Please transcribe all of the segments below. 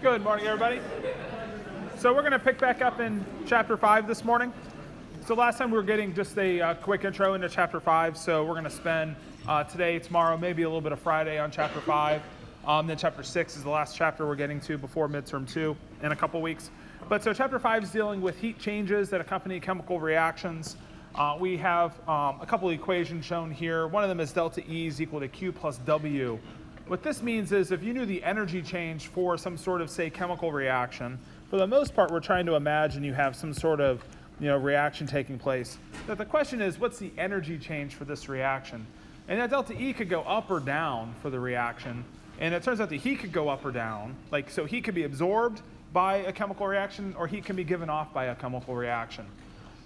Good morning, everybody. So we're going to pick back up in Chapter 5 this morning. So last time we were getting just a quick intro into Chapter 5, so we're going to spend today, tomorrow, maybe a little bit of Friday on Chapter 5. Then Chapter 6 is the last chapter we're getting to before midterm 2 in a couple weeks. But so Chapter 5 is dealing with heat changes that accompany chemical reactions. We have a couple of equations shown here. One of them is delta E is equal to Q plus W. What this means is if you knew the energy change for some sort of, say, chemical reaction, for the most part, we're trying to imagine you have some sort of reaction taking place. But the question is, what's the energy change for this reaction? And that delta E could go up or down for the reaction. And it turns out the heat could go up or down. So heat could be absorbed by a chemical reaction, or heat can be given off by a chemical reaction.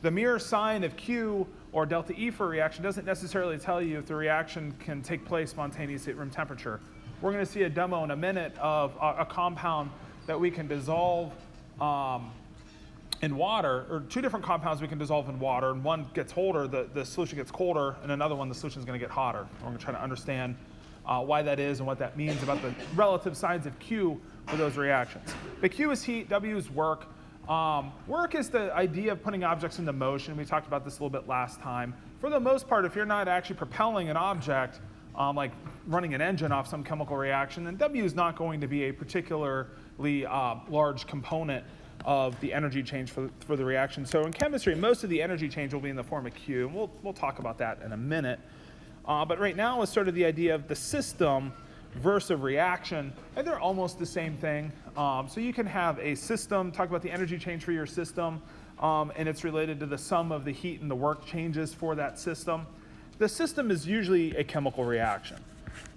The mere sign of Q or delta E for a reaction doesn't necessarily tell you if the reaction can take place spontaneously at room temperature. We're going to see a demo in a minute of a compound that we can dissolve in water, or two different compounds we can dissolve in water, and one gets colder, the solution gets colder, and another one, the solution is going to get hotter. We're going to try to understand why that is and what that means about the relative signs of Q for those reactions. But Q is heat, W is work. Work is the idea of putting objects into motion. We talked about this a little bit last time. For the most part, if you're not actually propelling an object, like running an engine off some chemical reaction, then W is not going to be a particularly large component of the energy change for the reaction. So in chemistry, most of the energy change will be in the form of Q. And we'll talk about that in a minute. But right now is sort of the idea of the system versus a reaction, and they're almost the same thing. So you can have a system, talk about the energy change for your system, and it's related to the sum of the heat and the work changes for that system. The system is usually a chemical reaction.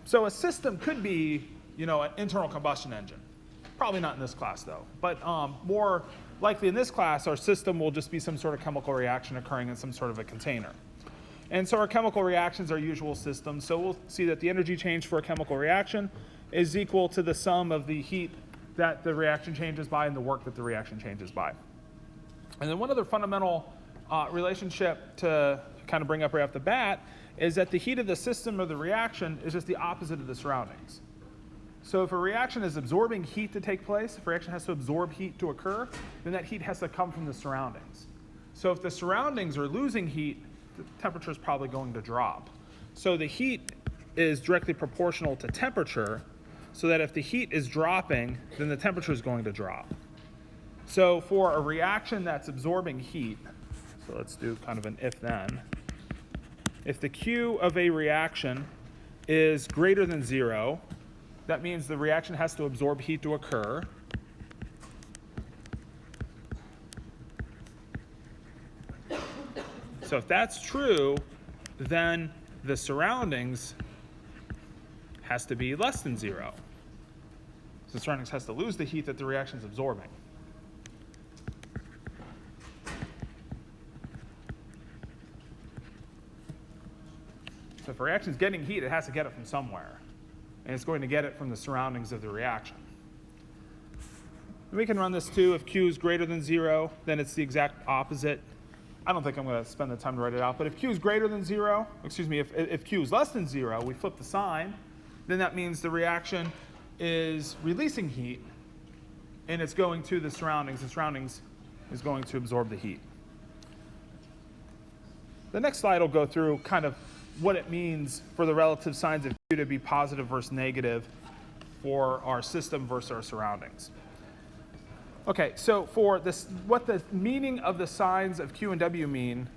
So a system could be, an internal combustion engine. Probably not in this class, though. But more likely in this class, our system will just be some sort of chemical reaction occurring in some sort of a container. And so our chemical reactions are usual systems. So we'll see that the energy change for a chemical reaction is equal to the sum of the heat that the reaction changes by and the work that the reaction changes by. And then one other fundamental relationship to kind of bring up right off the bat is that the heat of the system or the reaction is just the opposite of the surroundings. So if a reaction is absorbing heat to take place, if a reaction has to absorb heat to occur, then that heat has to come from the surroundings. So if the surroundings are losing heat, the temperature is probably going to drop. So the heat is directly proportional to temperature, so that if the heat is dropping, then the temperature is going to drop. So for a reaction that's absorbing heat, so let's do kind of an if-then. If the Q of a reaction is greater than 0, that means the reaction has to absorb heat to occur. So if that's true, then the surroundings has to be less than 0. So the surroundings has to lose the heat that the reaction is absorbing. So if a reaction is getting heat, it has to get it from somewhere. And it's going to get it from the surroundings of the reaction. And we can run this too. If Q is greater than 0, then it's the exact opposite. I don't think I'm going to spend the time to write it out. But if Q is greater than 0, if Q is less than 0, we flip the sign. Then that means the reaction is releasing heat, and it's going to the surroundings. The surroundings is going to absorb the heat. The next slide will go through kind of what it means for the relative signs of Q to be positive versus negative for our system versus our surroundings. Okay, so for this, what the meaning of the signs of Q and W mean,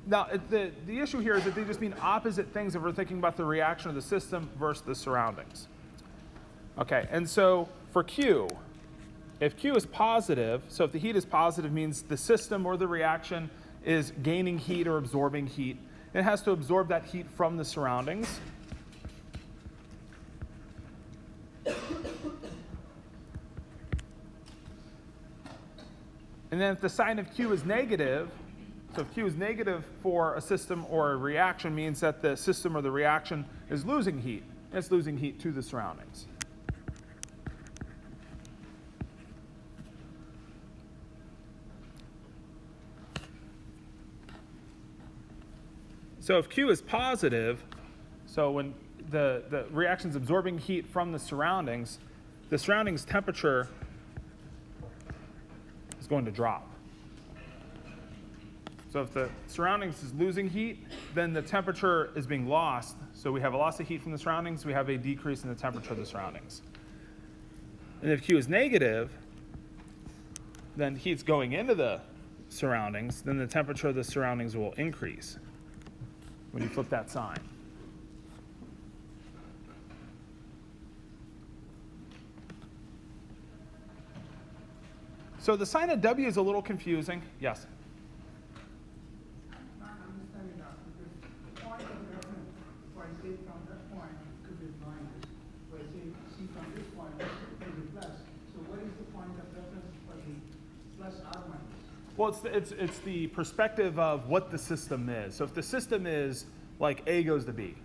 now the issue here is that they just mean opposite things if we're thinking about the reaction of the system versus the surroundings. Okay, and so for Q, if Q is positive, so if the heat is positive means the system or the reaction is gaining heat or absorbing heat. It has to absorb that heat from the surroundings. And then if the sign of Q is negative, so if Q is negative for a system or a reaction means that the system or the reaction is losing heat. It's losing heat to the surroundings. So if Q is positive, so when the reaction's absorbing heat from the surroundings, the surroundings temperature is going to drop. So if the surroundings is losing heat, then the temperature is being lost. So we have a loss of heat from the surroundings, we have a decrease in the temperature of the surroundings. And if Q is negative, then heat's going into the surroundings, then the temperature of the surroundings will increase when you flip that sign. So the sign of W is a little confusing. Yes? I'm not understanding that because the point of reference, if I say from that point, it could be minus. If I say see from this point, it could be plus. So what is the point of reference for the plus or minus? Well, it's the perspective of what the system is. So if the system is like A goes to B,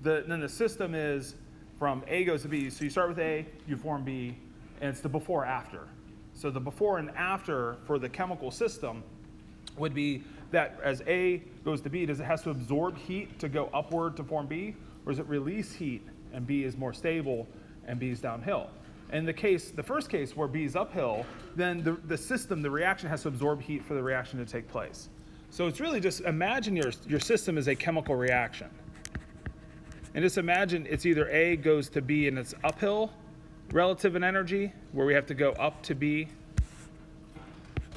then the system is from A goes to B. So you start with A, you form B, and it's the before after. So the before and after for the chemical system would be that as A goes to B, does it have to absorb heat to go upward to form B? Or does it release heat and B is more stable and B is downhill? In the first case where B is uphill, then the system, the reaction has to absorb heat for the reaction to take place. So it's really just imagine your system is a chemical reaction. And just imagine it's either A goes to B and it's uphill relative in energy, where we have to go up to B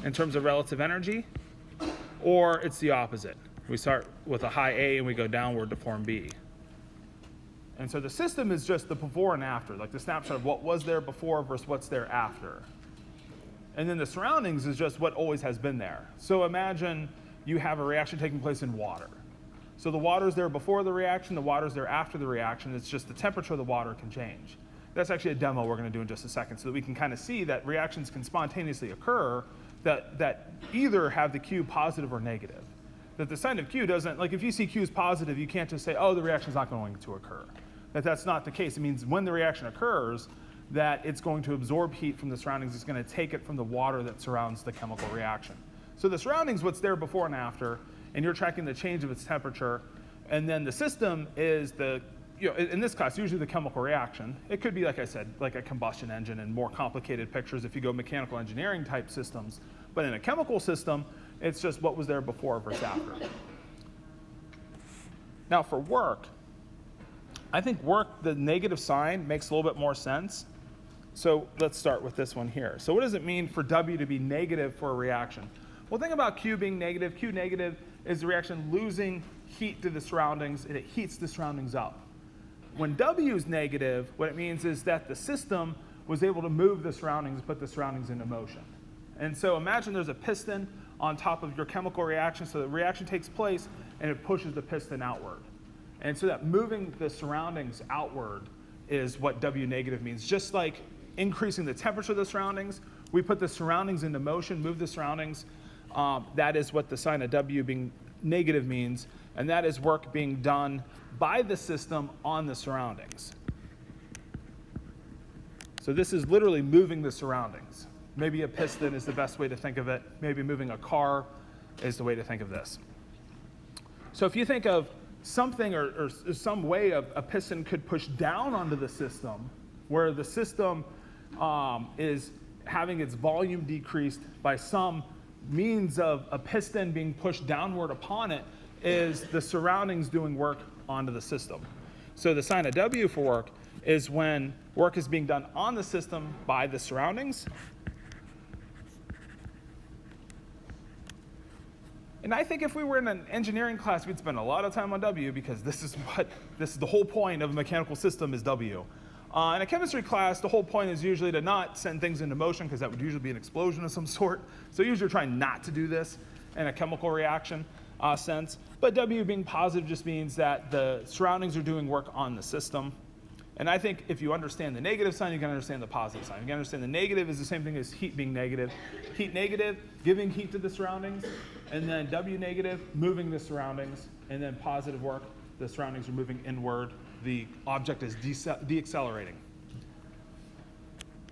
in terms of relative energy, or it's the opposite. We start with a high A and we go downward to form B. And so the system is just the before and after, like the snapshot of what was there before versus what's there after. And then the surroundings is just what always has been there. So imagine you have a reaction taking place in water. So the water's there before the reaction, the water's there after the reaction. It's just the temperature of the water can change. That's actually a demo we're going to do in just a second so that we can kind of see that reactions can spontaneously occur that either have the Q positive or negative. That the sign of Q doesn't, like if you see Q is positive, you can't just say, oh, the reaction's not going to occur. That's not the case. It means when the reaction occurs, that it's going to absorb heat from the surroundings. It's going to take it from the water that surrounds the chemical reaction. So the surroundings, what's there before and after, and you're tracking the change of its temperature. And then the system is in this class, usually the chemical reaction. It could be, like I said, like a combustion engine and more complicated pictures if you go mechanical engineering type systems. But in a chemical system, it's just what was there before versus after. Now for work, I think work, the negative sign makes a little bit more sense. So let's start with this one here. So what does it mean for W to be negative for a reaction? Well, think about Q being negative. Q negative is the reaction losing heat to the surroundings, and it heats the surroundings up. When W is negative, what it means is that the system was able to move the surroundings, put the surroundings into motion. And so imagine there's a piston on top of your chemical reaction, so the reaction takes place, and it pushes the piston outward. And so that moving the surroundings outward is what W negative means. Just like increasing the temperature of the surroundings, we put the surroundings into motion, move the surroundings. That is what the sign of W being negative means, and that is work being done by the system on the surroundings. So this is literally moving the surroundings. Maybe a piston is the best way to think of it. Maybe moving a car is the way to think of this. So if you think of something or some way a piston could push down onto the system, where the system is having its volume decreased by some means of a piston being pushed downward upon it, is the surroundings doing work onto the system. So the sign of W for work is when work is being done on the system by the surroundings. And I think if we were in an engineering class, we'd spend a lot of time on W, because this is the whole point of a mechanical system is W. In a chemistry class, the whole point is usually to not send things into motion, because that would usually be an explosion of some sort. So usually you're trying not to do this in a chemical reaction sense. But W being positive just means that the surroundings are doing work on the system. And I think if you understand the negative sign, you can understand the positive sign. You can understand the negative is the same thing as heat being negative. Heat negative, giving heat to the surroundings, and then W negative, moving the surroundings, and then positive work, the surroundings are moving inward. The object is deaccelerating.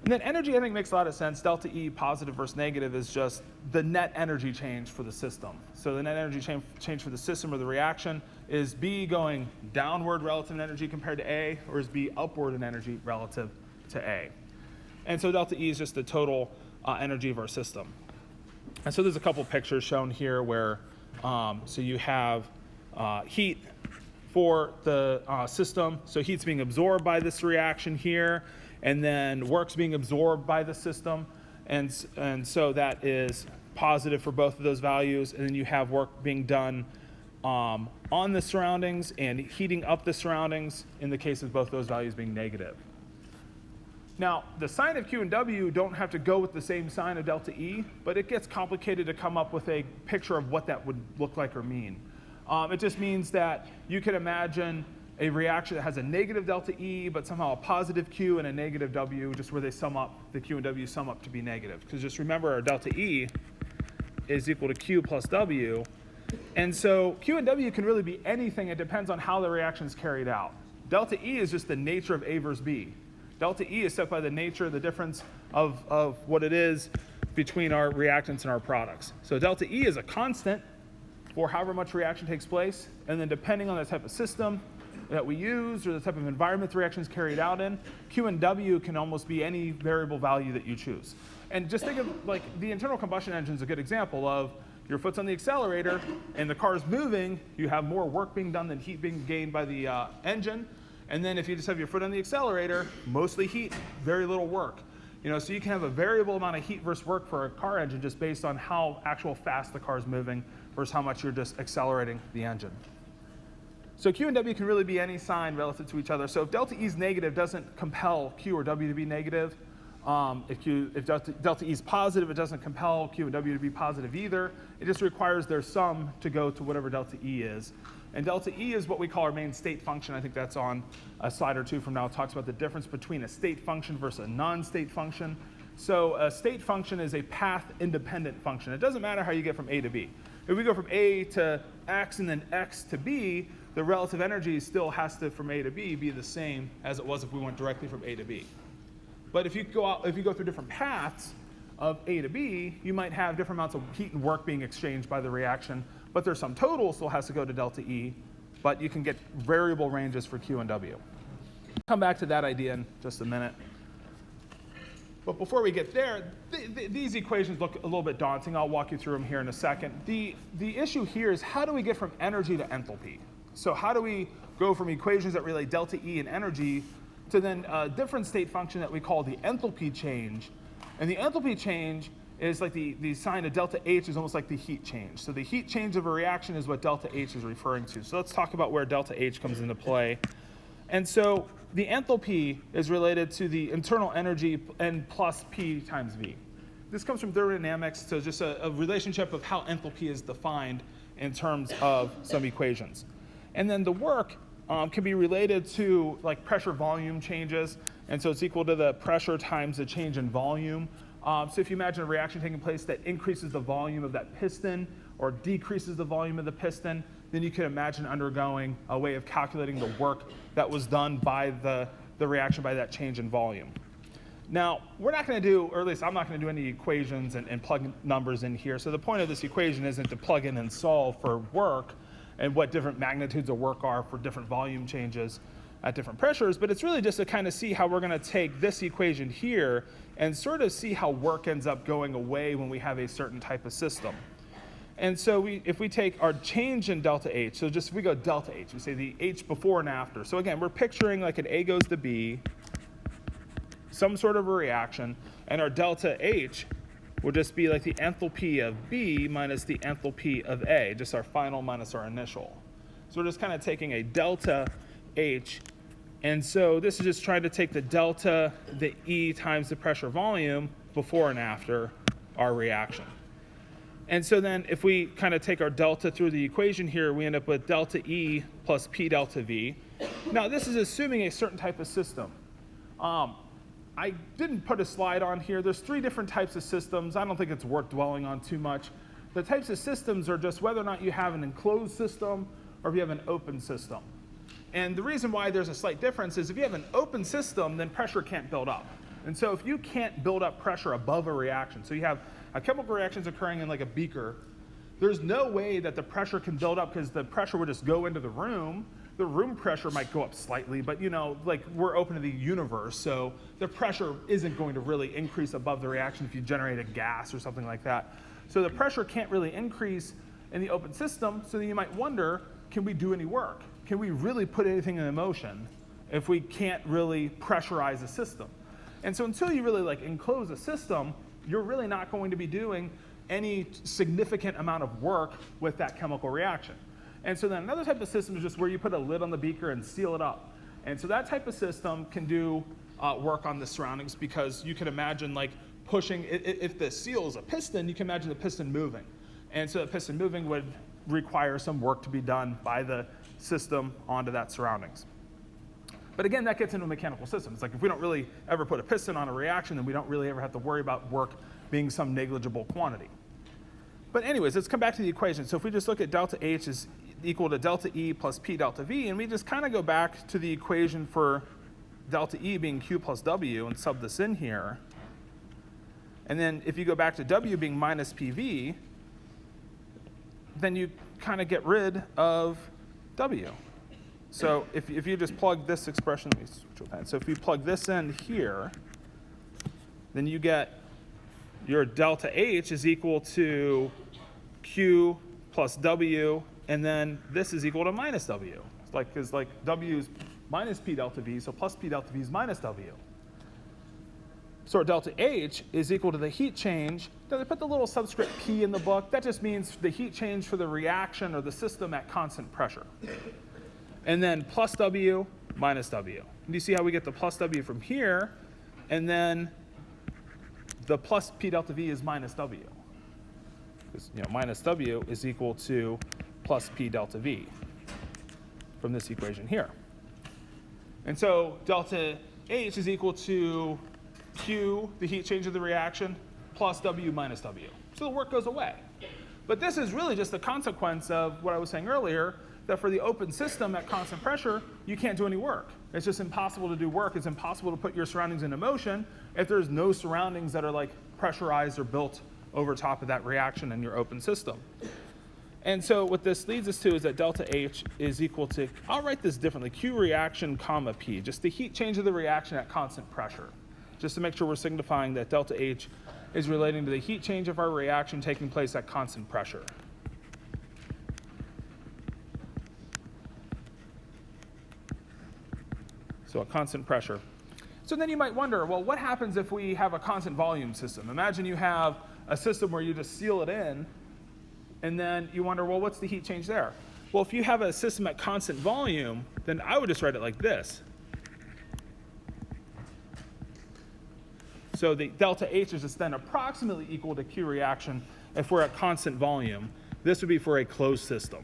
And then energy, I think, makes a lot of sense. Delta E, positive versus negative, is just the net energy change for the system. So the net energy change for the system or the reaction is B going downward relative in energy compared to A, or is B upward in energy relative to A. And so delta E is just the total energy of our system. And so there's a couple pictures shown here where, so you have heat for the system. So heat's being absorbed by this reaction here, and then work's being absorbed by the system. And so that is positive for both of those values. And then you have work being done on the surroundings and heating up the surroundings in the case of both those values being negative. Now, the sign of Q and W don't have to go with the same sign of delta E, but it gets complicated to come up with a picture of what that would look like or mean. It just means that you can imagine a reaction that has a negative delta E, but somehow a positive Q and a negative W, just where they sum up, the Q and W sum up to be negative. Because just remember, our delta E is equal to Q plus W. And so Q and W can really be anything. It depends on how the reaction is carried out. Delta E is just the nature of A versus B. Delta E is set by the nature, the difference of what it is between our reactants and our products. So delta E is a constant for however much reaction takes place, and then depending on the type of system that we use or the type of environment the reaction is carried out in, Q and W can almost be any variable value that you choose. And just think of like the internal combustion engine is a good example of your foot's on the accelerator and the car's moving, you have more work being done than heat being gained by the engine. And then if you just have your foot on the accelerator, mostly heat, very little work. So you can have a variable amount of heat versus work for a car engine just based on how actual fast the car is moving versus how much you're just accelerating the engine. So Q and W can really be any sign relative to each other. So if delta E is negative, doesn't compel Q or W to be negative. If delta E is positive, it doesn't compel Q and W to be positive either. It just requires their sum to go to whatever delta E is. And delta E is what we call our main state function. I think that's on a slide or two from now. It talks about the difference between a state function versus a non-state function. So a state function is a path-independent function. It doesn't matter how you get from A to B. If we go from A to X and then X to B, the relative energy still has to, from A to B, be the same as it was if we went directly from A to B. But if you go through different paths of A to B, you might have different amounts of heat and work being exchanged by the reaction, but their sum total still has to go to delta E, but you can get variable ranges for Q and W. Come back to that idea in just a minute. But before we get there, these equations look a little bit daunting. I'll walk you through them here in a second. The issue here is how do we get from energy to enthalpy? So how do we go from equations that relate delta E and energy to then a different state function that we call the enthalpy change? And the enthalpy change is like the sign of delta H is almost like the heat change. So the heat change of a reaction is what delta H is referring to. So let's talk about where delta H comes into play. And so the enthalpy is related to the internal energy N plus P times V. This comes from thermodynamics, so just a relationship of how enthalpy is defined in terms of some equations. And then the work can be related to like pressure volume changes. And so it's equal to the pressure times the change in volume. So if you imagine a reaction taking place that increases the volume of that piston or decreases the volume of the piston, then you can imagine undergoing a way of calculating the work that was done by the reaction by that change in volume. Now, we're not going to do, or at least I'm not going to do any equations and plug numbers in here. So the point of this equation isn't to plug in and solve for work and what different magnitudes of work are for different volume changes at different pressures, but it's really just to kind of see how we're going to take this equation here and sort of see how work ends up going away when we have a certain type of system. And so if we take our change in delta H, so just if we go delta H, we say the H before and after. So again, we're picturing like an A goes to B, some sort of a reaction, and our delta H will just be like the enthalpy of B minus the enthalpy of A, just our final minus our initial. So we're just kind of taking a delta H, and so this is just trying to take the delta, the E times the pressure volume before and after our reaction. And so then if we kind of take our delta through the equation here, we end up with delta E plus P delta V. Now this is assuming a certain type of system. I didn't put a slide on here. There's 3 different types of systems. I don't think it's worth dwelling on too much. The types of systems are just whether or not you have an enclosed system or if you have an open system. And the reason why there's a slight difference is if you have an open system, then pressure can't build up. And so if you can't build up pressure above a reaction, so you have a chemical reactions occurring in like a beaker, there's no way that the pressure can build up because the pressure would just go into the room. the room pressure might go up slightly, but like we're open to the universe, so the pressure isn't going to really increase above the reaction if you generate a gas or something like that. So the pressure can't really increase in the open system, so then you might wonder, can we do any work? Can we really put anything in motion if we can't really pressurize a system? And so until you really like enclose a system, you're really not going to be doing any significant amount of work with that chemical reaction. And so then another type of system is just where you put a lid on the beaker and seal it up. And so that type of system can do work on the surroundings, because you can imagine like pushing, if the seal is a piston, you can imagine the piston moving. And so the piston moving would require some work to be done by the system onto that surroundings. But again, that gets into a mechanical system. It's like if we don't really ever put a piston on a reaction, then we don't really ever have to worry about work being some negligible quantity. But anyways, let's come back to the equation. So if we just look at delta H is equal to delta E plus P delta V, and we just kind of go back to the equation for delta E being Q plus W and sub this in here. And then if you go back to W being minus PV, then you kind of get rid of W. So if you just plug this expression, let me switch with that. So if you plug this in here, then you get your delta H is equal to Q plus W, and then this is equal to minus W. It's like, because like W is minus P delta V, so plus P delta V is minus W. So our delta H is equal to the heat change. Now they put the little subscript P in the book. That just means the heat change for the reaction or the system at constant pressure. And then plus W minus W. And you see how we get the plus W from here, and then the plus P delta V is minus W. Because minus W is equal to plus P delta V from this equation here. And so delta H is equal to Q, the heat change of the reaction, plus W minus W. So the work goes away. But this is really just a consequence of what I was saying earlier, that for the open system at constant pressure, you can't do any work. It's just impossible to do work. It's impossible to put your surroundings into motion if there's no surroundings that are like pressurized or built over top of that reaction in your open system. And so what this leads us to is that delta H is equal to, I'll write this differently, Q reaction comma P, just the heat change of the reaction at constant pressure, just to make sure we're signifying that delta H is relating to the heat change of our reaction taking place at constant pressure. So at constant pressure. So then you might wonder, well, what happens if we have a constant volume system? Imagine you have a system where you just seal it in, and then you wonder, well, what's the heat change there? Well, if you have a system at constant volume, then I would just write it like this. So the delta H is just then approximately equal to Q reaction if we're at constant volume. This would be for a closed system.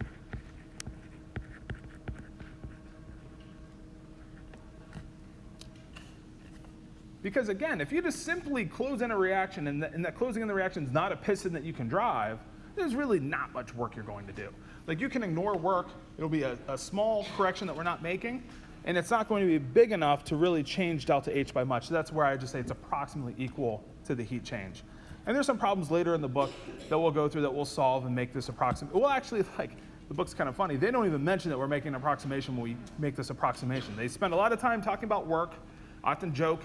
Because again, if you just simply close in a reaction and that closing in the reaction is not a piston that you can drive, there's really not much work you're going to do. Like you can ignore work, it'll be a small correction that we're not making, and it's not going to be big enough to really change delta H by much. So that's where I just say it's approximately equal to the heat change. And there's some problems later in the book that we'll go through that we'll solve and make this approximate. Well, actually, like the book's kind of funny. They don't even mention that we're making an approximation when we make this approximation. They spend a lot of time talking about work, often joke.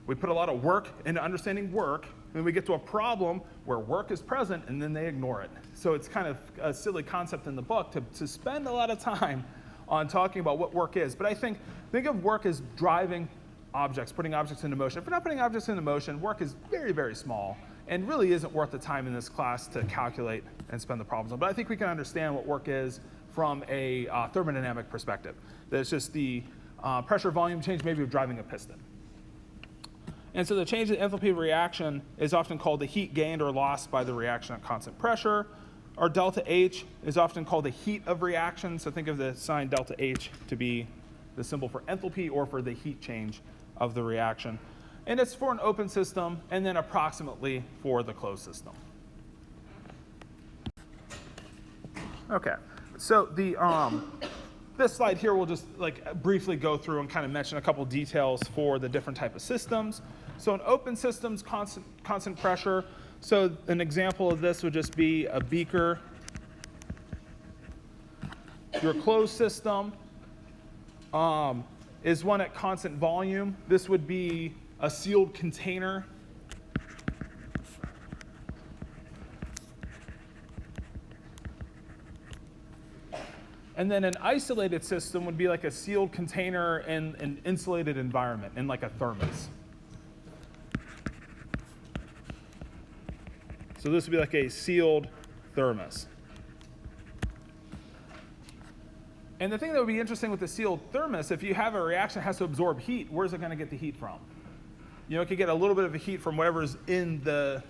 We put a lot of work into understanding work, and then we get to a problem where work is present, and then they ignore it. So it's kind of a silly concept in the book to spend a lot of time on talking about what work is. But I think of work as driving objects, putting objects into motion. If we're not putting objects into motion, work is very, very small and really isn't worth the time in this class to calculate and spend the problems on. But I think we can understand what work is from a thermodynamic perspective. That it's just the pressure volume change maybe of driving a piston. And so the change in enthalpy of reaction is often called the heat gained or lost by the reaction at constant pressure. Or delta H is often called the heat of reaction. So think of the sign delta H to be the symbol for enthalpy or for the heat change of the reaction. And it's for an open system and then approximately for the closed system. Okay, so the this slide here will just like briefly go through and kind of mention a couple details for the different type of systems. So in open systems, constant pressure. So an example of this would just be a beaker. Your closed system, is one at constant volume. This would be a sealed container. And then an isolated system would be like a sealed container in an insulated environment, in like a thermos. So this would be like a sealed thermos. And the thing that would be interesting with the sealed thermos, if you have a reaction that has to absorb heat, where's it going to get the heat from? You know, it could get a little bit of the heat from whatever's in the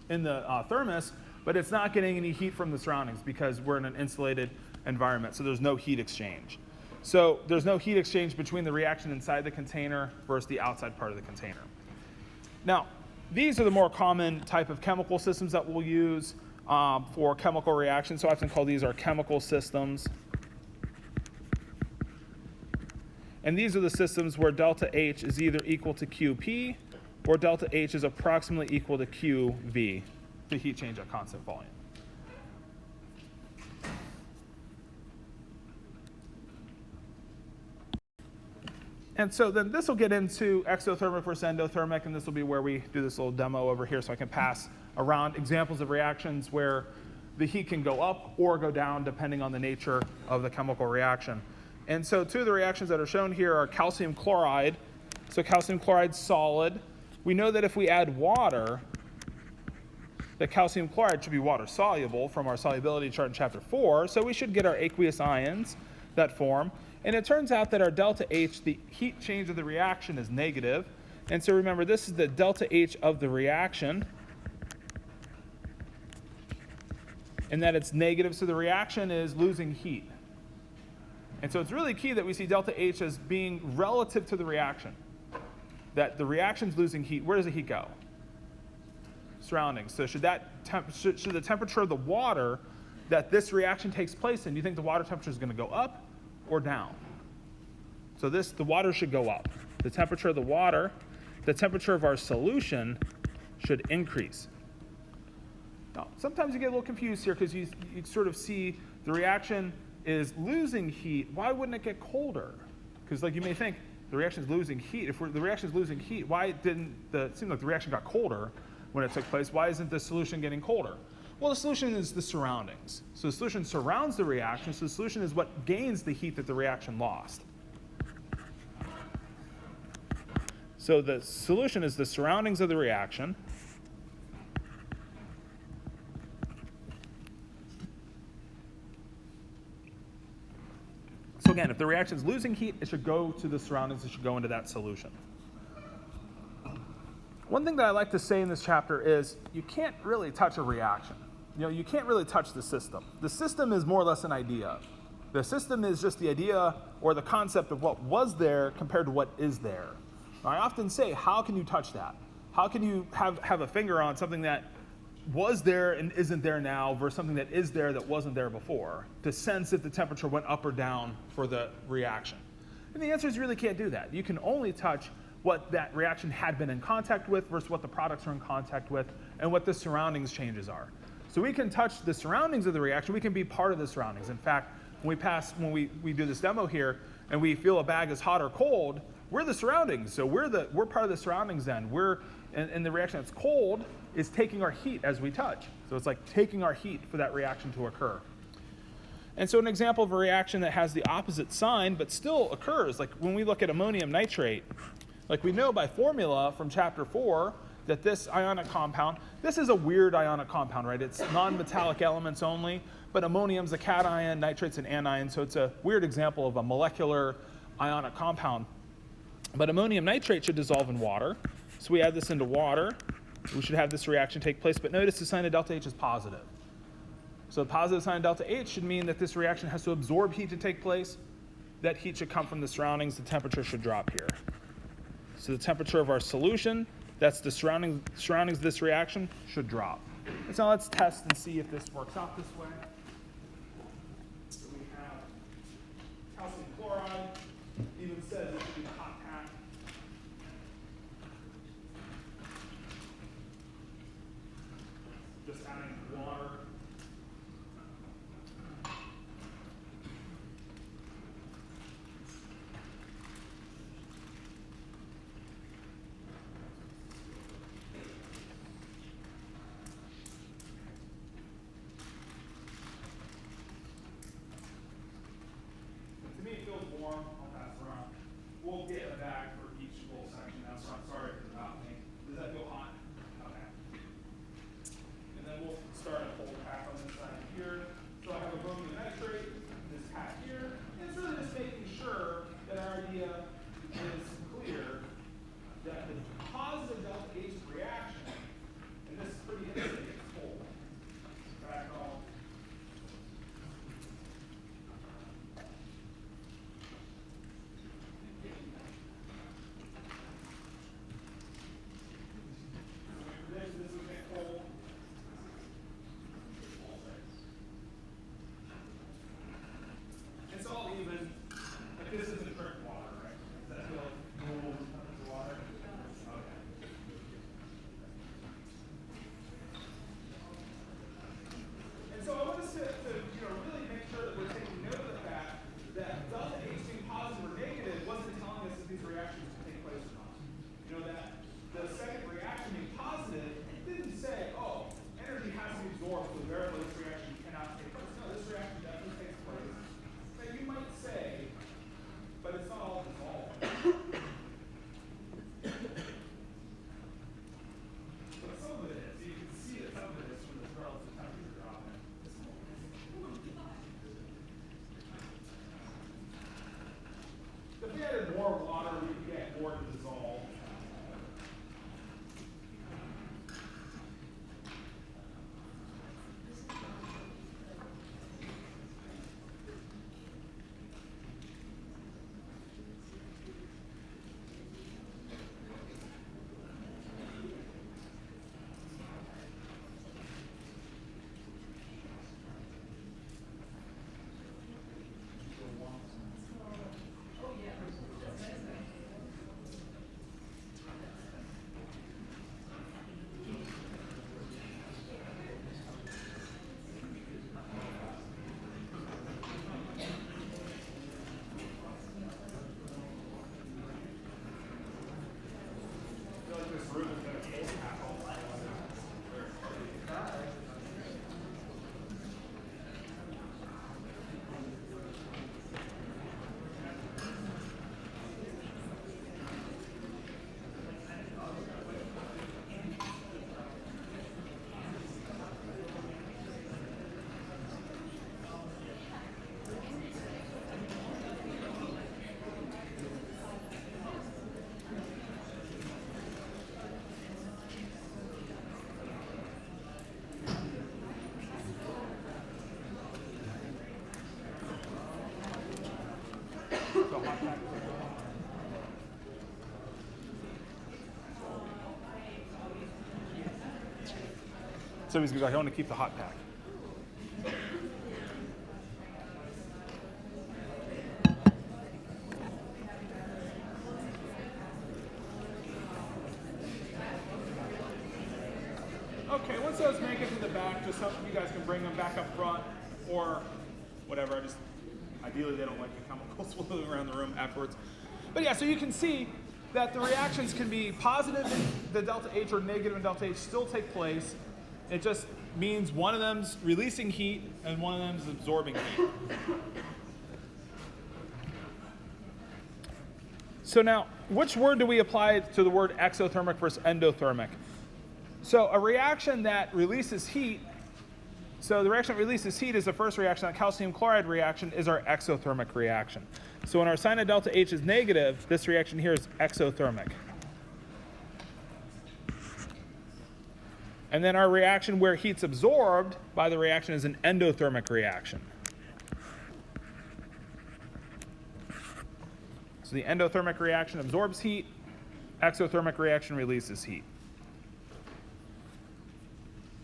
thermos, but it's not getting any heat from the surroundings because we're in an insulated environment, so there's no heat exchange. So there's no heat exchange between the reaction inside the container versus the outside part of the container. Now, these are the more common type of chemical systems that we'll use for chemical reactions. So I often call these our chemical systems. And these are the systems where delta H is either equal to QP or delta H is approximately equal to QV, the heat change at constant volume. And so then this will get into exothermic versus endothermic, and this will be where we do this little demo over here so I can pass around examples of reactions where the heat can go up or go down depending on the nature of the chemical reaction. And so two of the reactions that are shown here are calcium chloride. So calcium chloride's solid. We know that if we add water, that calcium chloride should be water soluble from our solubility chart in chapter 4. So we should get our aqueous ions that form. And it turns out that our delta H, the heat change of the reaction, is negative. And so remember, this is the delta H of the reaction. And that it's negative, so the reaction is losing heat. And so it's really key that we see delta H as being relative to the reaction. That the reaction's losing heat. Where does the heat go? Surroundings. So should the temperature of the water that this reaction takes place in, do you think the water temperature is going to go up or down? So the water should go up. The temperature of the water, the temperature of our solution should increase. Now, sometimes you get a little confused here because you sort of see the reaction is losing heat. Why wouldn't it get colder? Because like you may think the reaction is losing heat. If the reaction is losing heat, why didn't it seem like the reaction got colder when it took place? Why isn't the solution getting colder? Well, the solution is the surroundings. So the solution surrounds the reaction, so the solution is what gains the heat that the reaction lost. So the solution is the surroundings of the reaction. So again, if the reaction is losing heat, it should go to the surroundings, it should go into that solution. One thing that I like to say in this chapter is you can't really touch a reaction. You know, you can't really touch the system. The system is more or less an idea. The system is just the idea or the concept of what was there compared to what is there. Now, I often say, how can you touch that? How can you have a finger on something that was there and isn't there now versus something that is there that wasn't there before to sense if the temperature went up or down for the reaction? And the answer is you really can't do that. You can only touch what that reaction had been in contact with versus what the products are in contact with and what the surroundings changes are. So we can touch the surroundings of the reaction. We can be part of the surroundings. In fact, when we do this demo here and we feel a bag is hot or cold, we're the surroundings. So we're part of the surroundings then. And the reaction that's cold is taking our heat as we touch. So it's like taking our heat for that reaction to occur. And so an example of a reaction that has the opposite sign but still occurs, like when we look at ammonium nitrate, like we know by formula from chapter 4 that this ionic compound, this is a weird ionic compound, right? It's non-metallic elements only, but ammonium's a cation, nitrate's an anion, so it's a weird example of a molecular ionic compound. But ammonium nitrate should dissolve in water. So we add this into water. We should have this reaction take place, but notice the sign of delta H is positive. So the positive sign of delta H should mean that this reaction has to absorb heat to take place. That heat should come from the surroundings. The temperature should drop here. So the temperature of our solution, that's the surroundings of this reaction, should drop. So now let's test and see if this works out this way. So we have calcium chloride, even says it should be a hot pack. Just adding water. is clear that the positive delta H reaction, and this is pretty interesting, it's cold. Back off. This would get cold. It's all even. Like this isn't direct water, right? Does that feel like normal temperature water? Okay. And so I want us to really make sure that we're taking note of the fact that delta H being positive or negative wasn't telling us that these reactions could take place or not. You know that the second reaction being positive didn't say, oh, energy has to be absorbed, so therefore this reaction cannot take place. No, this reaction definitely takes place. Now you might say, but it's not all dissolved. But some of it is. You can see that some of it is from this relative temperature drop in. If we added more water, we could get more to dissolve. Somebody's gonna be like, I want to keep the hot pack. Okay, once those make it to the back, just hope you guys can bring them back up front or whatever. Ideally they don't like the chemicals floating around the room afterwards. But yeah, so you can see that the reactions can be positive in the delta H or negative in delta H still take place. It just means one of them's releasing heat and one of them's absorbing heat. So now, which word do we apply to the word exothermic versus endothermic? So a reaction that releases heat, so the reaction that releases heat is the first reaction. That calcium chloride reaction is our exothermic reaction. So when our sign of delta H is negative, this reaction here is exothermic. And then our reaction where heat's absorbed by the reaction is an endothermic reaction. So the endothermic reaction absorbs heat, exothermic reaction releases heat.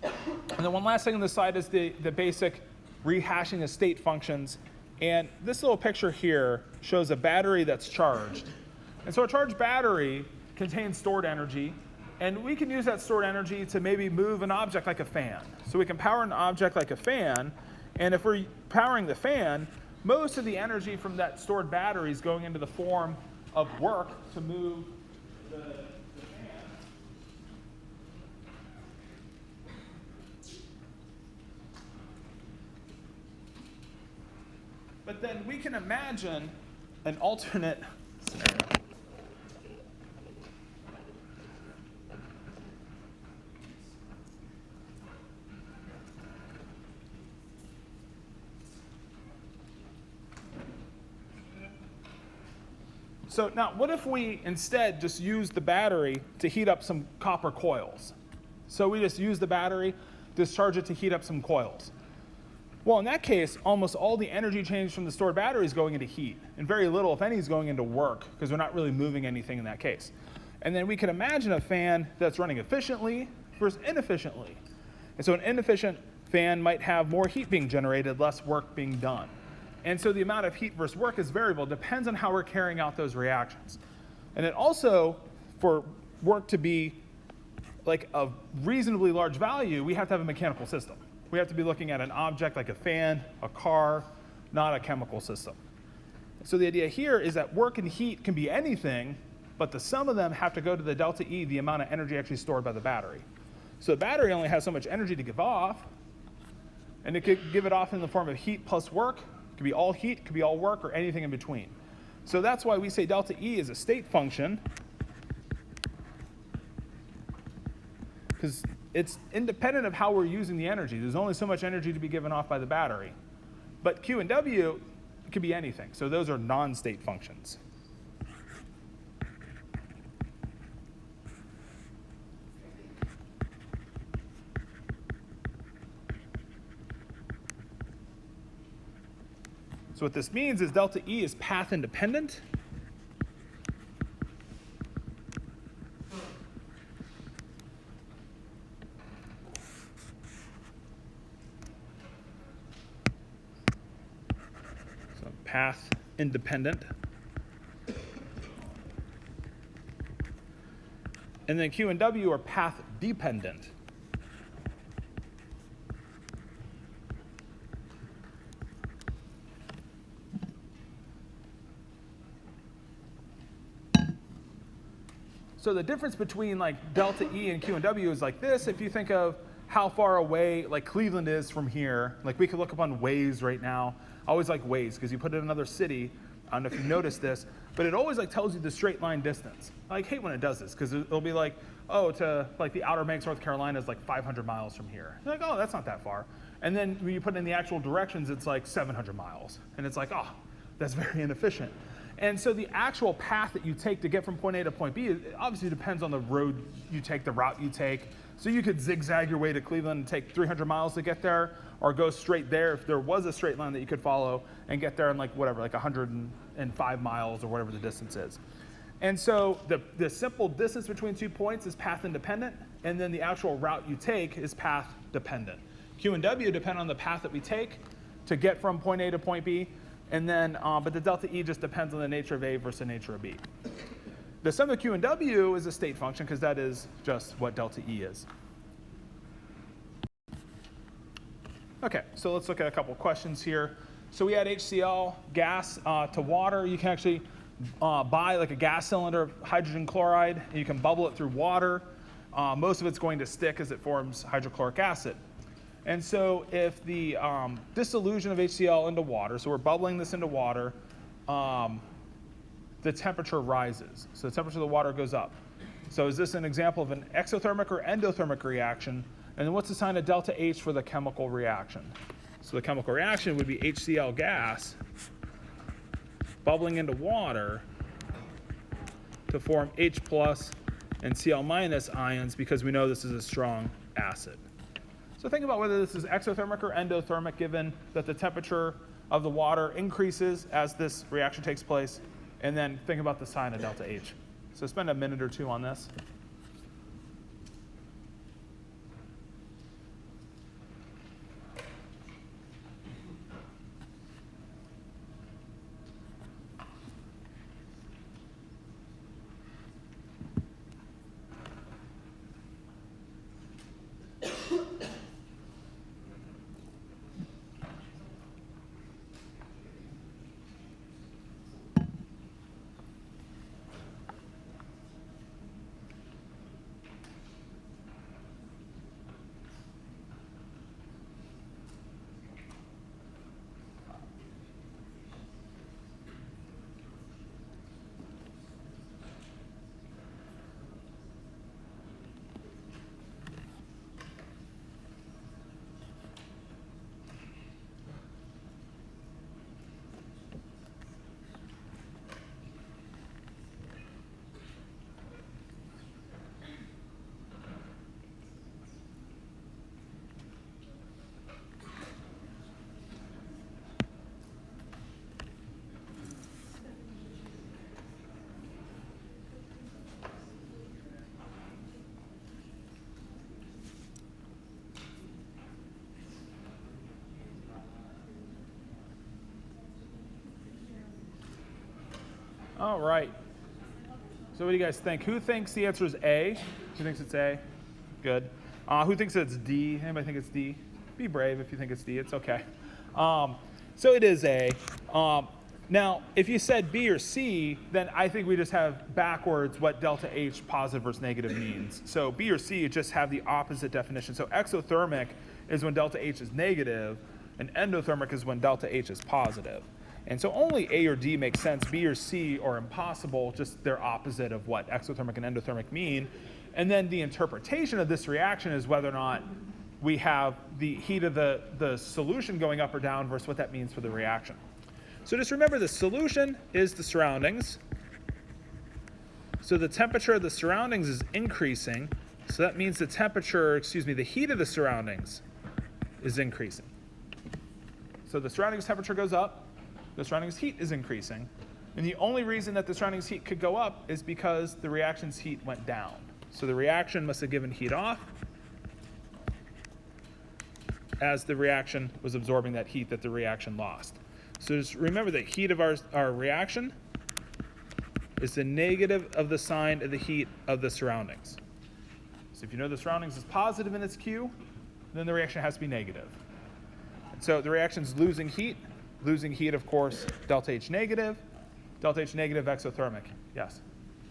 And then one last thing on this slide is the basic rehashing of state functions. And this little picture here shows a battery that's charged. And so a charged battery contains stored energy. And we can use that stored energy to maybe move an object like a fan. So we can power an object like a fan. And if we're powering the fan, most of the energy from that stored battery is going into the form of work to move the fan. But then we can imagine an alternate scenario. So now what if we instead just use the battery to heat up some copper coils? So we just use the battery, discharge it to heat up some coils. Well, in that case, almost all the energy change from the stored battery is going into heat, and very little, if any, is going into work, because we're not really moving anything in that case. And then we can imagine a fan that's running efficiently versus inefficiently. And so an inefficient fan might have more heat being generated, less work being done. And so the amount of heat versus work is variable. It depends on how we're carrying out those reactions. And it also, for work to be like a reasonably large value, we have to have a mechanical system. We have to be looking at an object like a fan, a car, not a chemical system. So the idea here is that work and heat can be anything, but the sum of them have to go to the delta E, the amount of energy actually stored by the battery. So the battery only has so much energy to give off, and it could give it off in the form of heat plus work. It could be all heat, it could be all work, or anything in between. So that's why we say delta E is a state function, because it's independent of how we're using the energy. There's only so much energy to be given off by the battery. But Q and W could be anything. So those are non-state functions. So what this means is delta E is path independent. So path independent. And then Q and W are path dependent. So the difference between like delta E and Q and W is like this. If you think of how far away like Cleveland is from here, like we could look up on Waze right now. I always like Waze because you put it in another city. I don't know if you noticed this, but it always like tells you the straight line distance. I hate when it does this because it'll be like, oh, to like the Outer Banks, North Carolina is like 500 miles from here. You're like, oh, that's not that far. And then when you put in the actual directions, it's like 700 miles. And it's like, oh, that's very inefficient. And so the actual path that you take to get from point A to point B, it obviously depends on the road you take, the route you take. So you could zigzag your way to Cleveland and take 300 miles to get there, or go straight there if there was a straight line that you could follow and get there in like whatever, like 105 miles or whatever the distance is. And so the simple distance between 2 points is path independent, and then the actual route you take is path dependent. Q and W depend on the path that we take to get from point A to point B. And then, but the delta E just depends on the nature of A versus the nature of B. The sum of Q and W is a state function because that is just what delta E is. Okay, so let's look at a couple questions here. So we had HCl, gas to water. You can actually buy like a gas cylinder of hydrogen chloride, and you can bubble it through water. Most of it's going to stick as it forms hydrochloric acid. And so if the dissolution of HCl into water, so we're bubbling this into water, the temperature rises. So the temperature of the water goes up. So is this an example of an exothermic or endothermic reaction? And then what's the sign of delta H for the chemical reaction? So the chemical reaction would be HCl gas bubbling into water to form H plus and Cl minus ions because we know this is a strong acid. So think about whether this is exothermic or endothermic, given that the temperature of the water increases as this reaction takes place, and then think about the sign of delta H. So spend a minute or two on this. All right. So what do you guys think? Who thinks the answer is A? Who thinks it's A? Good. Who thinks it's D? Anybody think it's D? Be brave if you think it's D. It's okay. So it is A. Now, if you said B or C, then I think we just have backwards what delta H positive versus negative means. So B or C just have the opposite definition. So exothermic is when delta H is negative, and endothermic is when delta H is positive. And so only A or D makes sense. B or C are impossible, just they're opposite of what exothermic and endothermic mean. And then the interpretation of this reaction is whether or not we have the heat of the solution going up or down versus what that means for the reaction. So just remember the solution is the surroundings. So the temperature of the surroundings is increasing. So that means the heat of the surroundings is increasing. So the surroundings temperature goes up, the surroundings heat is increasing. And the only reason that the surroundings heat could go up is because the reaction's heat went down. So the reaction must have given heat off as the reaction was absorbing that heat that the reaction lost. So just remember that heat of our reaction is the negative of the sign of the heat of the surroundings. So if you know the surroundings is positive in its Q, then the reaction has to be negative. And so the reaction's losing heat, of course, delta H negative exothermic. Yes?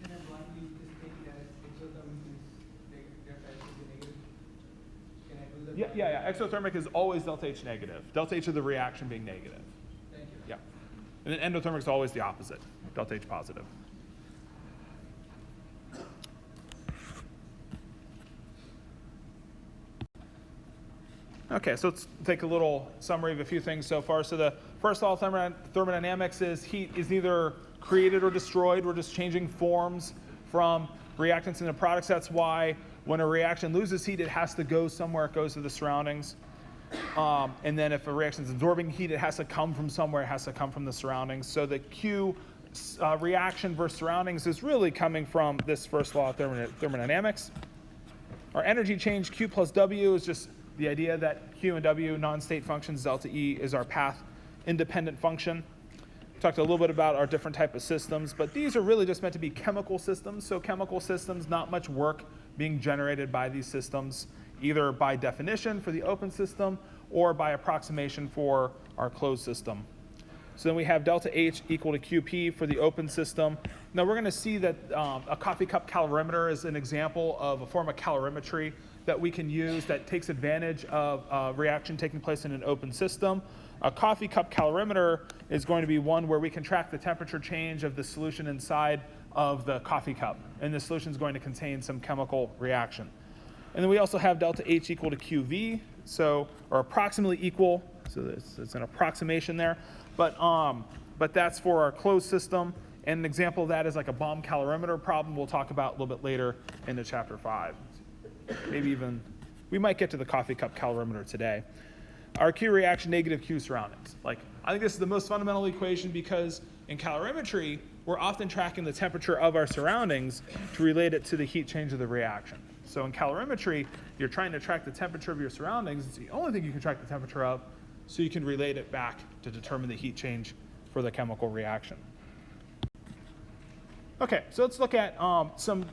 Can I blindly just take it as exothermic is delta H is negative? Can I do that? Yeah. Exothermic is always delta H negative. Delta H of the reaction being negative. Thank you. Yeah. And then endothermic is always the opposite, delta H positive. Okay, so let's take a little summary of a few things so far. So the first law of thermodynamics is heat is neither created or destroyed. We're just changing forms from reactants into products. That's why when a reaction loses heat, it has to go somewhere. It goes to the surroundings. And then if a reaction is absorbing heat, it has to come from somewhere. It has to come from the surroundings. So the Q reaction versus surroundings is really coming from this first law of thermodynamics. Our energy change, Q plus W, is just the idea that Q and W, non-state functions, delta E is our path-independent function. We talked a little bit about our different type of systems, but these are really just meant to be chemical systems. So chemical systems, not much work being generated by these systems, either by definition for the open system or by approximation for our closed system. So then we have delta H equal to QP for the open system. Now we're going to see that a coffee cup calorimeter is an example of a form of calorimetry that we can use that takes advantage of a reaction taking place in an open system. A coffee cup calorimeter is going to be one where we can track the temperature change of the solution inside of the coffee cup. And the solution is going to contain some chemical reaction. And then we also have delta H equal to QV, or approximately equal. So it's an approximation there. But that's for our closed system. And an example of that is like a bomb calorimeter problem we'll talk about a little bit later into chapter 5. Maybe even, we might get to the coffee cup calorimeter today. Our Q reaction, negative Q surroundings. I think this is the most fundamental equation because in calorimetry, we're often tracking the temperature of our surroundings to relate it to the heat change of the reaction. So in calorimetry, you're trying to track the temperature of your surroundings. It's the only thing you can track the temperature of, so you can relate it back to determine the heat change for the chemical reaction. Okay, so let's look at some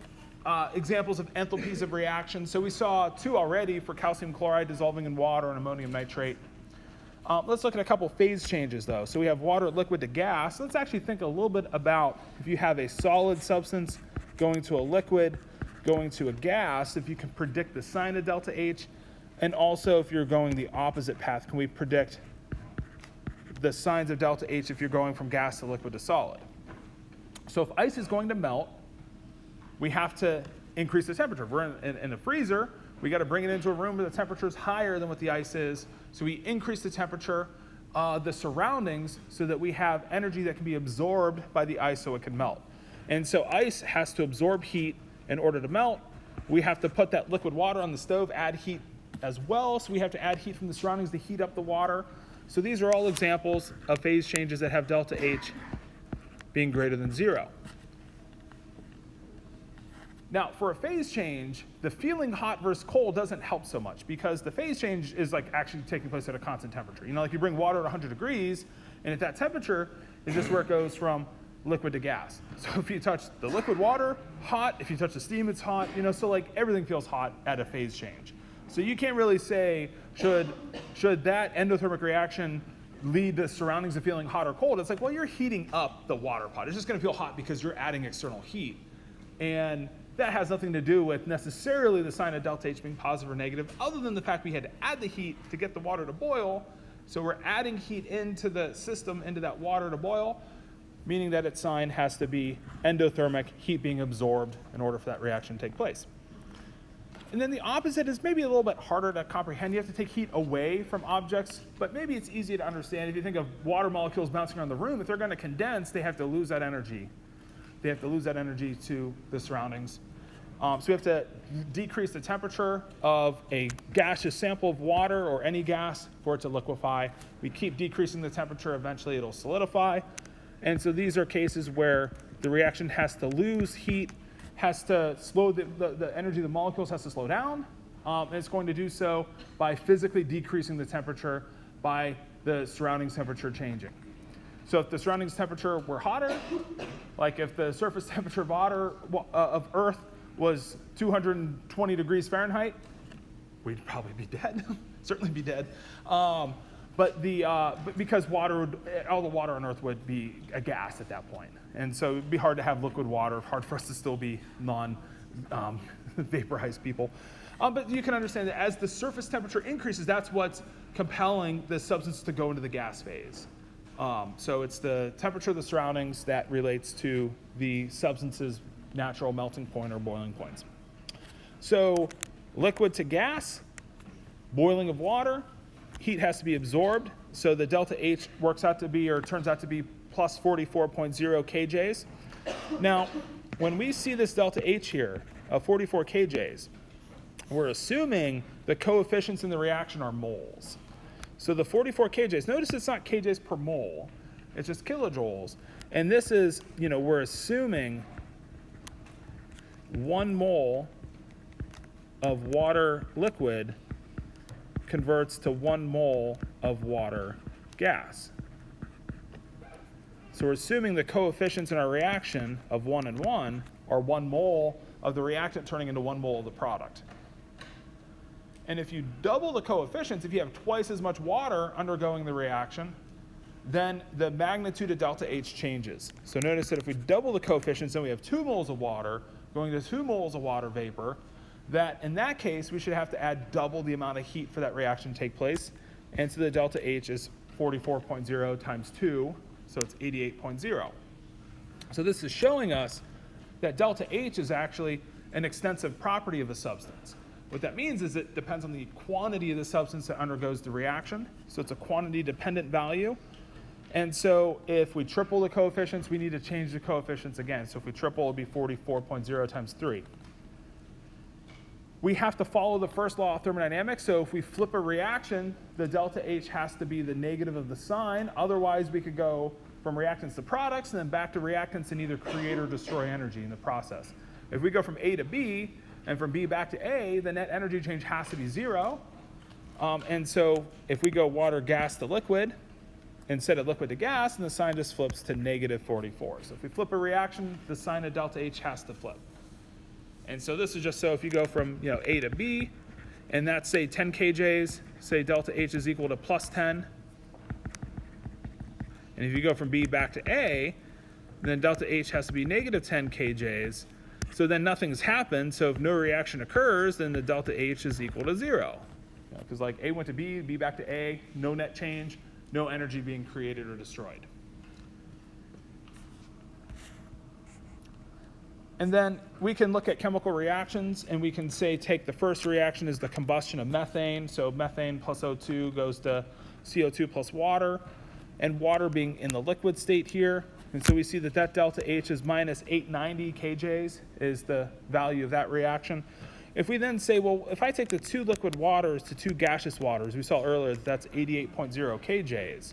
examples of enthalpies of reactions. So we saw 2 already for calcium chloride dissolving in water and ammonium nitrate. Let's look at a couple phase changes though. So we have water liquid to gas. Let's actually think a little bit about if you have a solid substance going to a liquid, going to a gas, if you can predict the sign of delta H, and also if you're going the opposite path, can we predict the signs of delta H if you're going from gas to liquid to solid? So if ice is going to melt, we have to increase the temperature. If we're in a freezer, we got to bring it into a room where the temperature is higher than what the ice is. So we increase the temperature, the surroundings, so that we have energy that can be absorbed by the ice so it can melt. And so ice has to absorb heat in order to melt. We have to put that liquid water on the stove, add heat as well. So we have to add heat from the surroundings to heat up the water. So these are all examples of phase changes that have delta H being greater than 0. Now, for a phase change, the feeling hot versus cold doesn't help so much because the phase change is actually taking place at a constant temperature. You bring water at 100 degrees, and at that temperature is just where it goes from liquid to gas. So if you touch the liquid water, hot. If you touch the steam, it's hot. You know, so like everything feels hot at a phase change. So you can't really say, should that endothermic reaction lead the surroundings to feeling hot or cold? It's like, well, you're heating up the water pot. It's just gonna feel hot because you're adding external heat. And that has nothing to do with necessarily the sign of delta H being positive or negative, other than the fact we had to add the heat to get the water to boil. So we're adding heat into the system, into that water to boil, meaning that its sign has to be endothermic, heat being absorbed in order for that reaction to take place. And then the opposite is maybe a little bit harder to comprehend. You have to take heat away from objects, but maybe it's easy to understand. If you think of water molecules bouncing around the room, if they're going to condense, they have to lose that energy. They have to lose that energy to the surroundings. So we have to decrease the temperature of a gaseous sample of water or any gas for it to liquefy. We keep decreasing the temperature, eventually it'll solidify. And so these are cases where the reaction has to lose heat, has to slow the energy of the molecules has to slow down, and it's going to do so by physically decreasing the temperature by the surroundings temperature changing. So if the surroundings temperature were hotter, like if the surface temperature of water of Earth was 220 degrees Fahrenheit, we'd probably be dead, certainly be dead. But because all the water on Earth would be a gas at that point. And so it'd be hard to have liquid water, hard for us to still be non-vaporized people. But you can understand that as the surface temperature increases, that's what's compelling the substance to go into the gas phase. So it's the temperature of the surroundings that relates to the substance's natural melting point or boiling points. So liquid to gas, boiling of water, heat has to be absorbed. So the delta H works out to be, or turns out to be, plus 44.0 kJs. Now, when we see this delta H here of 44 kJs, we're assuming the coefficients in the reaction are moles. So the 44 kJs, notice it's not kJs per mole, it's just kilojoules. And this is, we're assuming 1 mole of water liquid converts to 1 mole of water gas. So we're assuming the coefficients in our reaction of 1 and 1 are 1 mole of the reactant turning into 1 mole of the product. And if you double the coefficients, if you have twice as much water undergoing the reaction, then the magnitude of delta H changes. So notice that if we double the coefficients, then we have 2 moles of water going to 2 moles of water vapor. That in that case, we should have to add double the amount of heat for that reaction to take place. And so the delta H is 44.0 times 2, so it's 88.0. So this is showing us that delta H is actually an extensive property of a substance. What that means is it depends on the quantity of the substance that undergoes the reaction. So it's a quantity-dependent value. And so if we triple the coefficients, we need to change the coefficients again. So if we triple, it would be 44.0 times 3. We have to follow the first law of thermodynamics. So if we flip a reaction, the delta H has to be the negative of the sign. Otherwise, we could go from reactants to products and then back to reactants and either create or destroy energy in the process. If we go from A to B and from B back to A, the net energy change has to be 0. And so if we go water, gas to liquid, instead of liquid to gas, then the sign just flips to negative 44. So if we flip a reaction, the sign of delta H has to flip. And so this is just so if you go from A to B, and that's say 10 kJs, say delta H is equal to plus 10. And if you go from B back to A, then delta H has to be negative 10 kJs. So then nothing's happened. So if no reaction occurs, then the delta H is equal to 0. Because like A went to B, B back to A, no net change, no energy being created or destroyed. And then we can look at chemical reactions, and we can say take the first reaction is the combustion of methane. So methane plus O2 goes to CO2 plus water, and water being in the liquid state here. And so we see that that delta H is minus 890 kJs is the value of that reaction. If we then say, well, if I take the 2 liquid waters to 2 gaseous waters, we saw earlier that that's 88.0 kJs.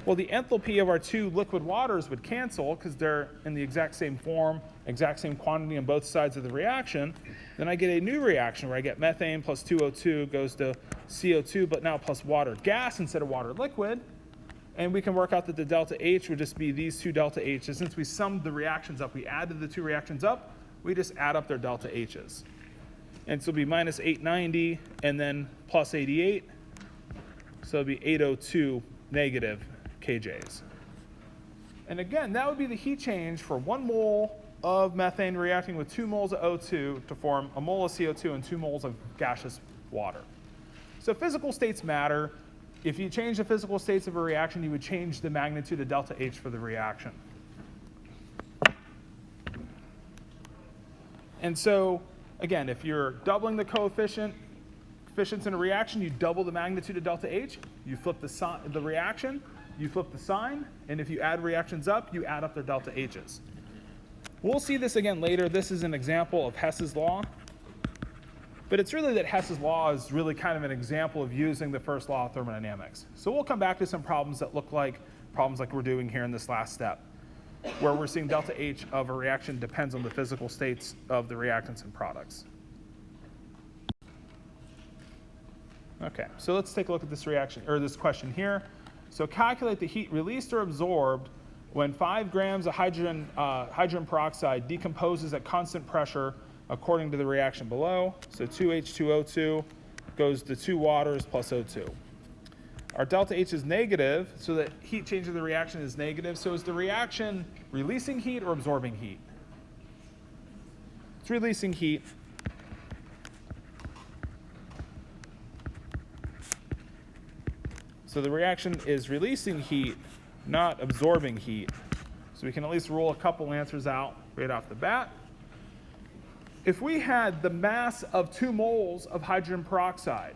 Well, the enthalpy of our 2 liquid waters would cancel because they're in the exact same form, exact same quantity on both sides of the reaction. Then I get a new reaction where I get methane plus 2O2 goes to CO2, but now plus water gas instead of water liquid. And we can work out that the delta H would just be these two delta H's. Since we summed the reactions up, we added the two reactions up, we just add up their delta H's. And so it'll be minus 890 and then plus 88. So it'll be 802 negative kJs. And again, that would be the heat change for 1 mole of methane reacting with 2 moles of O2 to form a mole of CO2 and 2 moles of gaseous water. So physical states matter. If you change the physical states of a reaction, you would change the magnitude of delta H for the reaction. And so, again, if you're doubling the coefficients in a reaction, you double the magnitude of delta H. You flip the reaction, you flip the sign, and if you add reactions up, you add up their delta H's. We'll see this again later. This is an example of Hess's law. But it's really that Hess's law is really kind of an example of using the first law of thermodynamics. So we'll come back to some problems that look like problems like we're doing here in this last step, where we're seeing delta H of a reaction depends on the physical states of the reactants and products. Okay, so let's take a look at this reaction, or this question here. So calculate the heat released or absorbed when 5 grams of hydrogen peroxide decomposes at constant pressure according to the reaction below. So 2H2O2 goes to 2 waters plus O2. Our delta H is negative, so the heat change of the reaction is negative. So is the reaction releasing heat or absorbing heat? It's releasing heat. So the reaction is releasing heat, not absorbing heat. So we can at least rule a couple answers out right off the bat. If we had the mass of 2 moles of hydrogen peroxide,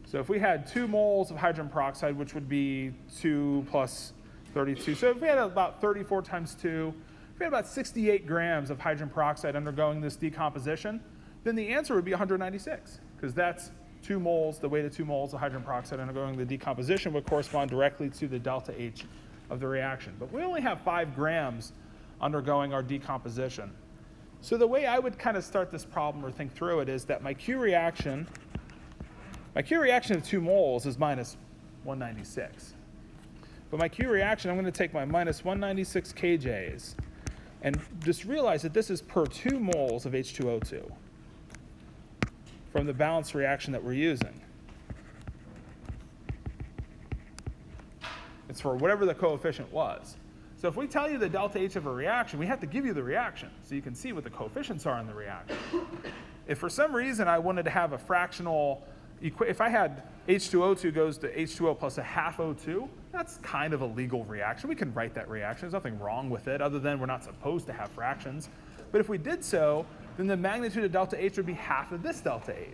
so if we had 2 moles of hydrogen peroxide, which would be 2 plus 32, so if we had about 34 times 2, if we had about 68 grams of hydrogen peroxide undergoing this decomposition, then the answer would be 196, because that's 2 moles, the weight of 2 moles of hydrogen peroxide undergoing the decomposition would correspond directly to the delta H of the reaction. But we only have 5 grams undergoing our decomposition. So the way I would kind of start this problem or think through it is that my Q reaction of 2 moles is minus 196. But my Q reaction, I'm going to take my minus 196 kJs and just realize that this is per 2 moles of H2O2 from the balanced reaction that we're using. It's for whatever the coefficient was. So if we tell you the delta H of a reaction, we have to give you the reaction so you can see what the coefficients are in the reaction. If for some reason I wanted to have a fractional, if I had H2O2 goes to H2O plus a half O2, that's kind of a legal reaction. We can write that reaction. There's nothing wrong with it other than we're not supposed to have fractions. But if we did so, then the magnitude of delta H would be half of this delta H.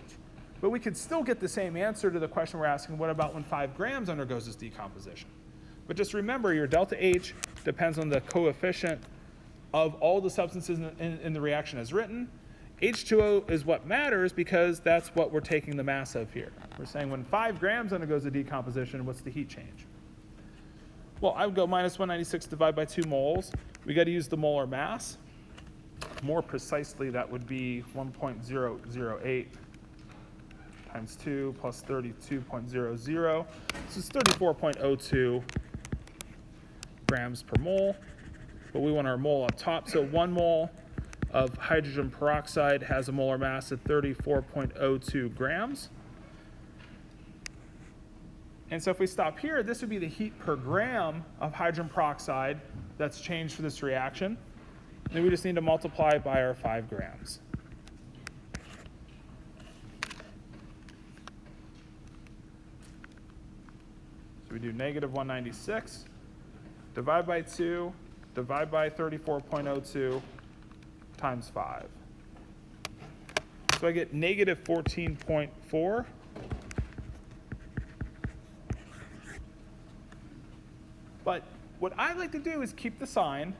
But we could still get the same answer to the question we're asking, what about when 5 grams undergoes this decomposition? But just remember, your delta H depends on the coefficient of all the substances in the reaction as written. H2O is what matters because that's what we're taking the mass of here. We're saying when 5 grams undergoes a decomposition, what's the heat change? Well, I would go minus 196 divided by 2 moles. We got to use the molar mass. More precisely, that would be 1.008 times 2 plus 32.00. This is 34.02 grams per mole, but we want our mole up top. So 1 mole of hydrogen peroxide has a molar mass of 34.02 grams. And so if we stop here, this would be the heat per gram of hydrogen peroxide that's changed for this reaction. And we just need to multiply by our 5 grams. So we do negative 196, divide by 2, divide by 34.02 times 5. So I get negative 14.4. But what I like to do is keep the sign.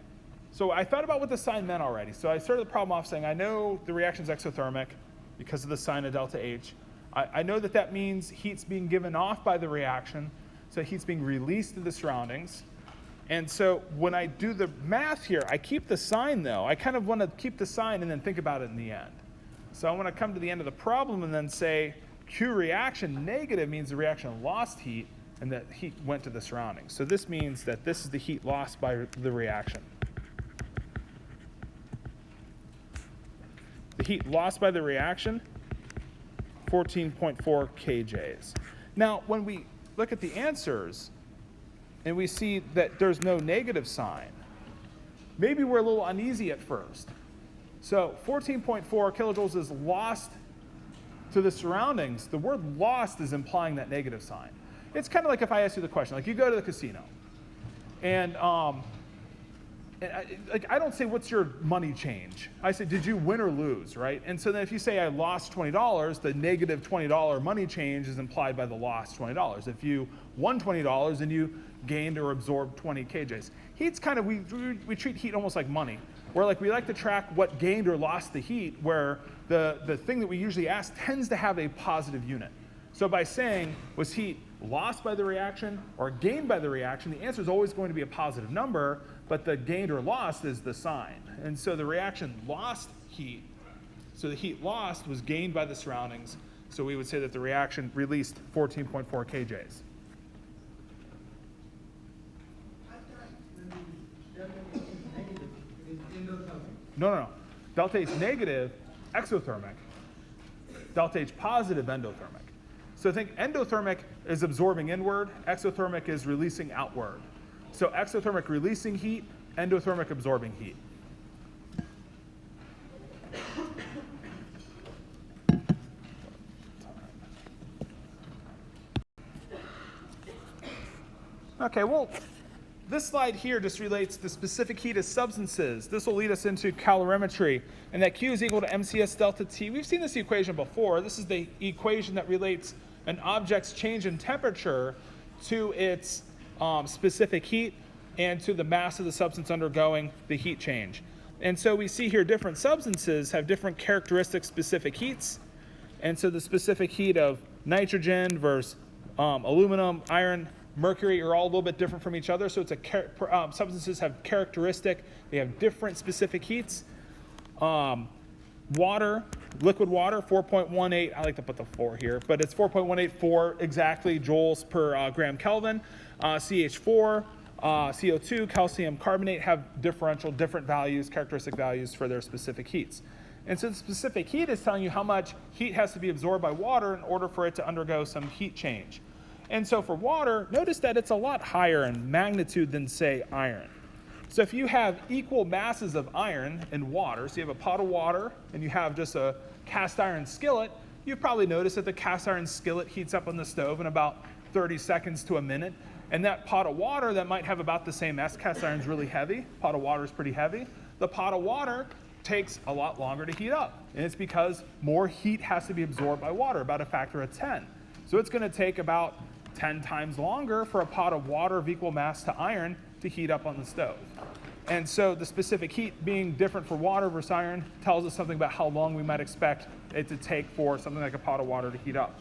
So I thought about what the sign meant already. So I started the problem off saying I know the reaction is exothermic because of the sign of delta H. I know that that means heat's being given off by the reaction, so heat's being released to the surroundings. And so when I do the math here, I keep the sign though. I kind of want to keep the sign and then think about it in the end. So I want to come to the end of the problem and then say Q reaction negative means the reaction lost heat. and that heat went to the surroundings. So this means that this is the heat lost by the reaction. The heat lost by the reaction, 14.4 kJs. Now, when we look at the answers and we see that there's no negative sign, maybe we're a little uneasy at first. So 14.4 kilojoules is lost to the surroundings. The word lost is implying that negative sign. It's kind of like if I ask you the question, like you go to the casino, and I don't say, what's your money change? I say, did you win or lose, right? And so then if you say I lost $20, the negative $20 money change is implied by the lost $20. If you won $20, then you gained or absorbed 20 kJs. Heat's kind of, we treat heat almost like money, where like we like to track what gained or lost the heat, where the thing that we usually ask tends to have a positive unit. So by saying, was heat lost by the reaction or gained by the reaction, the answer is always going to be a positive number, but the gained or lost is the sign. And so the reaction lost heat, so the heat lost was gained by the surroundings, so we would say that the reaction released 14.4 kJs. No. Delta H negative, exothermic. Delta H positive, endothermic. So think endothermic is absorbing inward, exothermic is releasing outward. So exothermic releasing heat, endothermic absorbing heat. Okay, well, this slide here just relates the specific heat of substances. This will lead us into calorimetry, and that Q is equal to MCS delta T. We've seen this equation before. This is the equation that relates an object's change in temperature to its specific heat and to the mass of the substance undergoing the heat change. And so we see here different substances have different characteristic specific heats. And so the specific heat of nitrogen versus aluminum, iron, mercury are all a little bit different from each other. So it's substances have characteristic, they have different specific heats. Water, liquid water, 4.18, I like to put the 4 here, but it's 4.184 exactly joules per gram Kelvin. CH4, CO2, calcium carbonate have different values, characteristic values for their specific heats. And so the specific heat is telling you how much heat has to be absorbed by water in order for it to undergo some heat change. And so for water, notice that it's a lot higher in magnitude than, say, iron. So if you have equal masses of iron and water, so you have a pot of water and you have just a cast iron skillet, you've probably noticed that the cast iron skillet heats up on the stove in about 30 seconds to a minute. And that pot of water that might have about the same mass, cast iron's really heavy, pot of water is pretty heavy, the pot of water takes a lot longer to heat up. And it's because more heat has to be absorbed by water, about a factor of 10. So it's going to take about 10 times longer for a pot of water of equal mass to iron to heat up on the stove. And so the specific heat being different for water versus iron tells us something about how long we might expect it to take for something like a pot of water to heat up.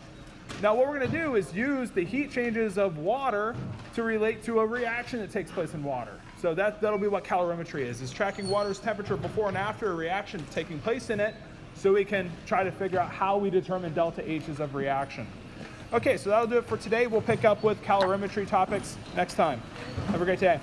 Now what we're going to do is use the heat changes of water to relate to a reaction that takes place in water. So that'll be what calorimetry is tracking water's temperature before and after a reaction taking place in it, so we can try to figure out how we determine delta H's of reaction. Okay, so that'll do it for today. We'll pick up with calorimetry topics next time. Have a great day.